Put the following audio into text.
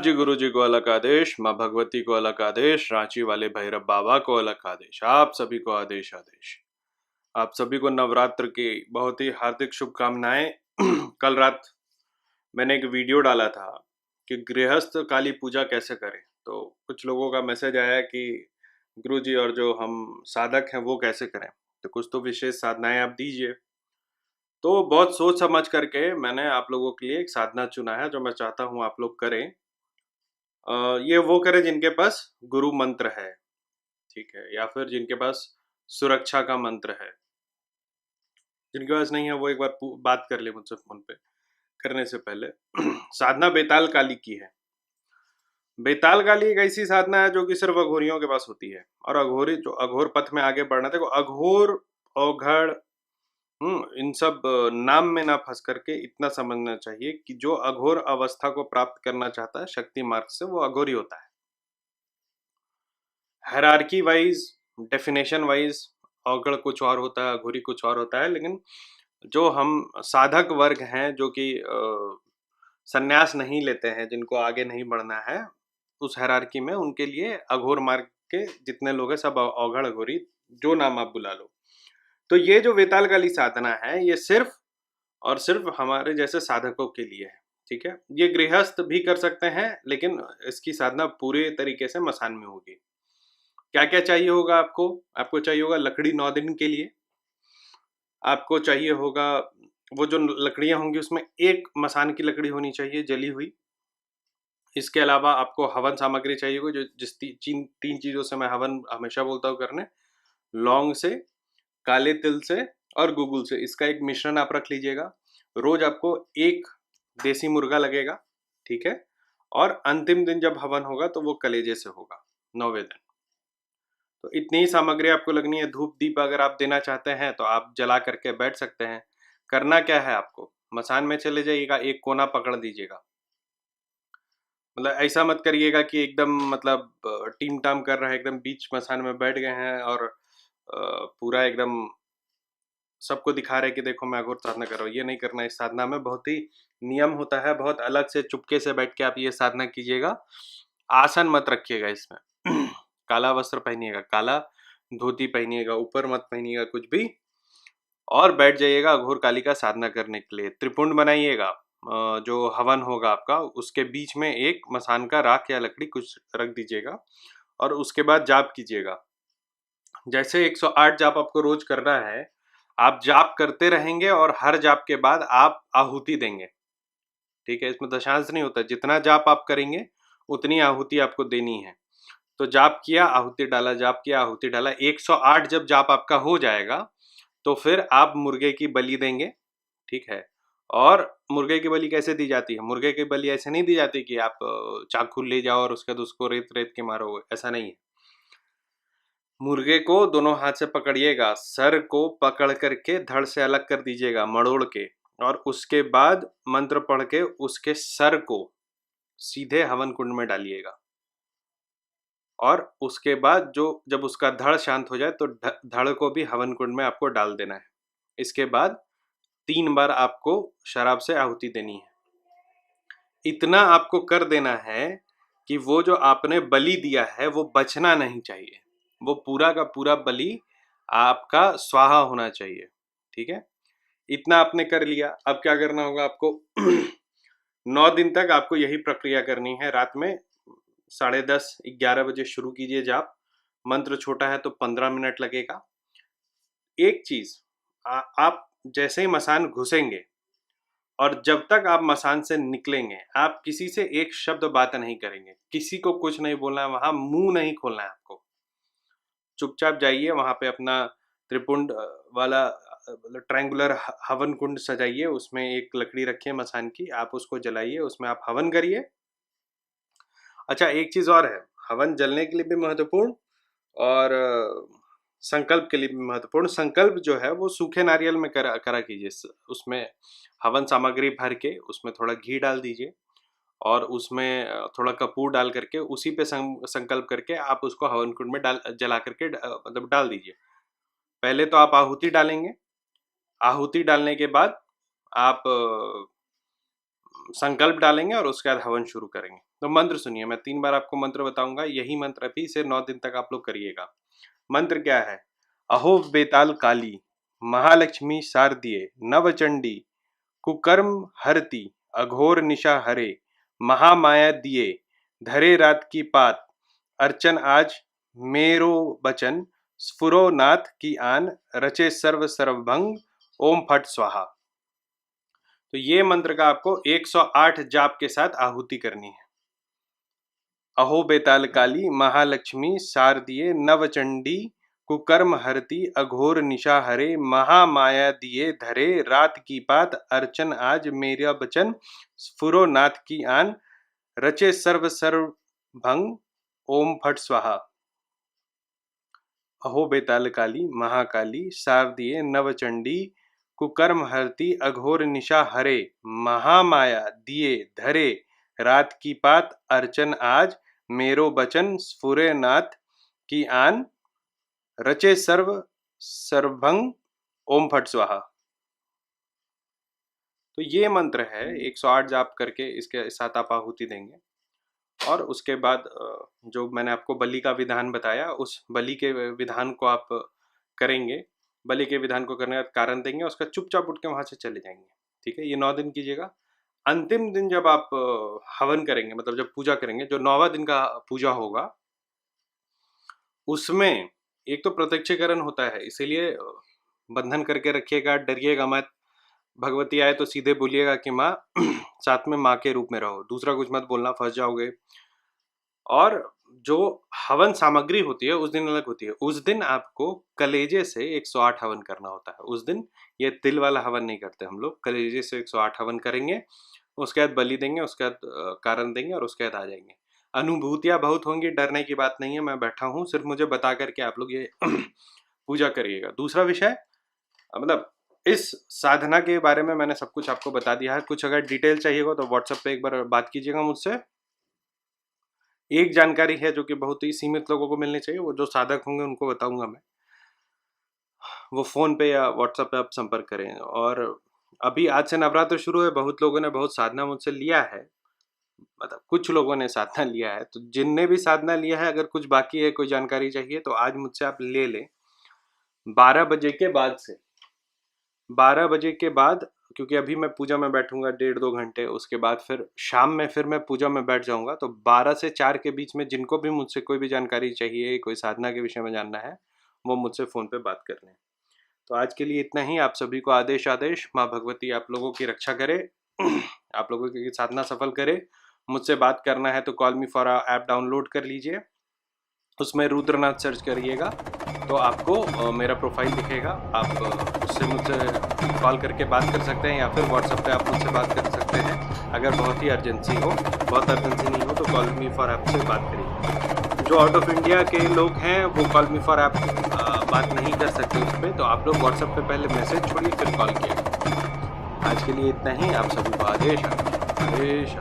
नाथ जी गुरु जी को अलग आदेश, माँ भगवती को अलग आदेश, रांची वाले भैरव बाबा को अलग आदेश, आप सभी को आदेश आदेश। आप सभी को नवरात्र की बहुत ही हार्दिक शुभकामनाएं। कल रात मैंने एक वीडियो डाला था कि गृहस्थ काली पूजा कैसे करें, तो कुछ लोगों का मैसेज आया कि गुरु जी और जो हम साधक हैं वो कैसे करें, तो कुछ तो विशेष साधनाएं आप दीजिए। तो बहुत सोच समझ करके मैंने आप लोगों के लिए एक साधना चुना है जो मैं चाहता हूँ आप लोग करें। ये वो करें जिनके पास गुरु मंत्र है, ठीक है? या फिर जिनके पास सुरक्षा का मंत्र है। जिनके पास नहीं है वो एक बार बात कर ले मुझसे फ़ोन पे, करने से पहले। साधना बेताल काली की है। बेताल काली एक ऐसी साधना है जो कि सिर्फ़ अघोरियों के पास होती है और अघोरी जो अघोर पथ में आगे बढ़ना, देखो अघोर, औघड़, इन सब नाम में ना फँस करके इतना समझना चाहिए कि जो अघोर अवस्था को प्राप्त करना चाहता है शक्ति मार्ग से, वो अघोरी होता है। हायरार्की वाइज, डेफिनेशन वाइज अवगढ़ कुछ और होता है, अघोरी कुछ और होता है, लेकिन जो हम साधक वर्ग हैं जो कि संन्यास नहीं लेते हैं, जिनको आगे नहीं बढ़ना है उस हायरार्की में, उनके लिए अघोर मार्ग के जितने लोग हैं सब अवघड़ अघोरी, जो नाम आप बुला लो। तो ये जो वेताल काली साधना है ये सिर्फ और सिर्फ हमारे जैसे साधकों के लिए है, ठीक है? ये गृहस्थ भी कर सकते हैं, लेकिन इसकी साधना पूरे तरीके से मसान में होगी। क्या-क्या चाहिए होगा आपको? आपको चाहिए होगा लकड़ी 9 दिन के लिए। आपको चाहिए होगा वो जो लकड़ियाँ होंगी उसमें एक मसान की लकड़ी होनी चाहिए जली हुई। इसके अलावा आपको हवन सामग्री चाहिए होगी जो जिस 3 चीज़ों से मैं हवन हमेशा बोलता हूँ करने। लौंग से, काले तिल से और गुगुल से, इसका एक मिश्रण आप रख लीजिएगा। रोज़ आपको 1 देसी मुर्गा लगेगा, ठीक है? और अंतिम दिन जब हवन होगा तो वो कलेजे से होगा, 9वें दिन। तो इतनी ही सामग्री आपको लगनी है। धूप दीप अगर आप देना चाहते हैं तो आप जला करके बैठ सकते हैं। करना क्या है आपको, मसान में चले जाइएगा, एक कोना पकड़ दीजिएगा। मतलब ऐसा मत करिएगा कि एकदम मतलब टीम-टाम कर रहे हैं, एकदम बीच मसान में बैठ गए हैं और पूरा एकदम सबको दिखा रहे हैं कि देखो मैं अघोर साधना कर रहा हूँ। ये नहीं करना है। इस साधना में बहुत ही नियम होता है, बहुत अलग से चुपके से बैठ के आप ये साधना कीजिएगा। आसन मत रखिएगा इसमें। काला वस्त्र पहनिएगा, काला धोती पहनिएगा, ऊपर मत पहनिएगा कुछ भी, और बैठ जाइएगा अघोर काली का साधना करने के लिए। त्रिपुंड बनाइएगा, जो हवन होगा आपका उसके बीच में एक मसान का राख या लकड़ी कुछ रख दीजिएगा और उसके बाद जाप कीजिएगा। जैसे 108 जाप आपको रोज करना है, आप जाप करते रहेंगे और हर जाप के बाद आप आहुति देंगे, ठीक है? इसमें दशांश नहीं होता, जितना जाप आप करेंगे उतनी आहुति आपको देनी है। तो जाप किया, आहुति डाला, जाप किया, आहुति डाला, 108 जब जाप आपका हो जाएगा, तो फिर आप मुर्गे की बलि देंगे, ठीक है? और मुर्गे की बलि कैसे दी जाती है? मुर्गे की बलि ऐसे नहीं दी जाती कि आप चाकू ले जाओ और उसके बाद उसको रेत-रेत के मारोगे, ऐसा नहीं है। मुर्गे को दोनों हाथ से पकड़िएगा, सर को पकड़ करके धड़ से अलग कर दीजिएगा मड़ोड़ के, और उसके बाद मंत्र पढ़ के उसके सर को सीधे हवन कुंड में डालिएगा। और उसके बाद जो जब उसका धड़ शांत हो जाए तो धड़ को भी हवन कुंड में आपको डाल देना है। इसके बाद 3 बार आपको शराब से आहुति देनी है। इतना आपको कर देना है कि वो जो आपने बलि दिया है वो बचना नहीं चाहिए। वो पूरा का पूरा बलि आपका स्वाहा होना चाहिए, ठीक है? इतना आपने कर लिया, अब क्या करना होगा आपको? 9 दिन तक आपको यही प्रक्रिया करनी है। रात में 10:30 11 बजे शुरू कीजिए जाप। मंत्र छोटा है तो 15 मिनट लगेगा। एक चीज़, आप जैसे ही मसान घुसेंगे और जब तक आप मसान से निकलेंगे, आप किसी से एक शब्द बात नहीं करेंगे। किसी को कुछ नहीं बोलना है, वहाँ मुँह नहीं खोलना है आपको। चुपचाप जाइए, वहाँ पे अपना त्रिपुंड वाला मतलब ट्रायंगुलर हवन कुंड सजाइए, उसमें एक लकड़ी रखिए मसान की, आप उसको जलाइए, उसमें आप हवन करिए। अच्छा, एक चीज़ और है, हवन जलने के लिए भी महत्वपूर्ण और संकल्प के लिए भी महत्वपूर्ण। संकल्प जो है वो सूखे नारियल में करा करा कीजिए। उसमें हवन सामग्री भर के उसमें थोड़ा घी डाल दीजिए और उसमें थोड़ा कपूर डाल करके उसी पे संकल्प करके आप उसको हवन कुंड में डाल जला करके मतलब डाल दीजिए। पहले तो आप आहुति डालेंगे, आहुति डालने के बाद आप संकल्प डालेंगे और उसके बाद हवन शुरू करेंगे। तो मंत्र सुनिए, मैं 3 बार आपको मंत्र बताऊंगा, यही मंत्र अभी से 9 दिन तक आप लोग करिएगा। मंत्र क्या है? अहो बेताल काली, महालक्ष्मी शारदीय, नवचंडी, कुकर्म हरती, अघोर निशा हरे, महामाया दिए, धरे रात की पात, अर्चन आज मेरो बचन, स्फुरो नाथ की आन, रचे सर्व सर्वभंग, ओम फट स्वाहा। तो ये मंत्र का आपको 108 जाप के साथ आहुति करनी है। अहो बेताल काली, महालक्ष्मी शारदीय, नवचंडी, कुकर्म हरती, अघोर निशा हरे, महामाया दिए, धरे रात की पात, अर्चन आज मेरा बचन, स्फुरो नाथ की आन, रचे सर्व सर्व भंग, ओम फट स्वाहा। अहो बेताल काली, महाकाली, शारदीय, नवचंडी, कुकर्म हरती, अघोर निशा हरे, महामाया दिए, धरे रात की पात, अर्चन आज मेरो बचन, स्फुरे नाथ की आन, रचे सर्व सर्वभंग, ओम फट स्वाहा। तो ये मंत्र है, 108 जाप करके इसके साथ आप आहुति देंगे। और उसके बाद जो मैंने आपको बलि का विधान बताया, उस बलि के विधान को आप करेंगे। बलि के विधान को करने का कारण देंगे, उसका चुपचाप उठ के वहां से चले जाएंगे। ठीक है, ये 9 दिन कीजिएगा। अंतिम दिन जब आप हवन करेंगे, मतलब जब पूजा करेंगे, जो 9वां दिन का पूजा होगा, उसमें एक तो प्रत्यक्षीकरण होता है, इसीलिए बंधन करके रखिएगा, डरिएगा मत। भगवती आए तो सीधे बोलिएगा कि माँ, साथ में माँ के रूप में रहो, दूसरा कुछ मत बोलना, फंस जाओगे। और जो हवन सामग्री होती है उस दिन अलग होती है। उस दिन आपको कलेजे से 108 हवन करना होता है। उस दिन ये तिल वाला हवन नहीं करते हम लोग, कलेजे से 108 हवन करेंगे, उसके बाद बलि देंगे, उसके बाद कारण देंगे और उसके बाद आ जाएंगे। अनुभूतियां बहुत होंगी, डरने की बात नहीं है, मैं बैठा हूँ, सिर्फ मुझे बता करके आप लोग ये पूजा करिएगा। दूसरा विषय, मतलब इस साधना के बारे में मैंने सब कुछ आपको बता दिया है। कुछ अगर डिटेल चाहिए हो तो व्हाट्सएप पे एक बार बात कीजिएगा मुझसे। एक जानकारी है जो कि बहुत ही सीमित लोगों को मिलनी चाहिए, वो जो साधक होंगे उनको बताऊंगा मैं, वो फोन पे या व्हाट्सएप पे आप संपर्क करें। और अभी आज से नवरात्र शुरू है, बहुत लोगों ने बहुत साधना मुझसे लिया है, मतलब कुछ लोगों ने साधना लिया है। तो जिनने भी साधना लिया है, अगर कुछ बाकी है, कोई जानकारी चाहिए, तो आज मुझसे आप ले लें 12 बजे के बाद से। 12 बजे के बाद, क्योंकि अभी मैं पूजा में बैठूंगा 1.5-2 घंटे, उसके बाद फिर शाम में फिर मैं पूजा में बैठ जाऊंगा। तो 12 से 4 के बीच में जिनको भी मुझसे कोई भी जानकारी चाहिए, कोई साधना के विषय में जानना है, वो मुझसे फ़ोन पे बात कर लें। तो आज के लिए इतना ही। आप सभी को आदेश आदेश। माँ भगवती आप लोगों की रक्षा करे, आप लोगों की साधना सफल करे। मुझसे बात करना है तो call me for app download कर लीजिए, उसमें रुद्रनाथ सर्च करिएगा तो आपको मेरा प्रोफाइल दिखेगा। आप उससे मुझसे कॉल करके बात कर सकते हैं, या फिर व्हाट्सएप पे आप मुझसे बात कर सकते हैं। अगर बहुत ही अर्जेंसी हो, बहुत अर्जेंसी नहीं हो, तो कॉल मी फॉर ऐप से बात करिए। जो आउट ऑफ इंडिया के लोग हैं वो कॉल मी फॉर ऐप बात नहीं कर सकते उस पर, तो आप लोग व्हाट्सएप पे पहले मैसेज छोड़िए, फिर कॉल किए। आज के लिए इतना ही। आप सभी को आदेश आदेश।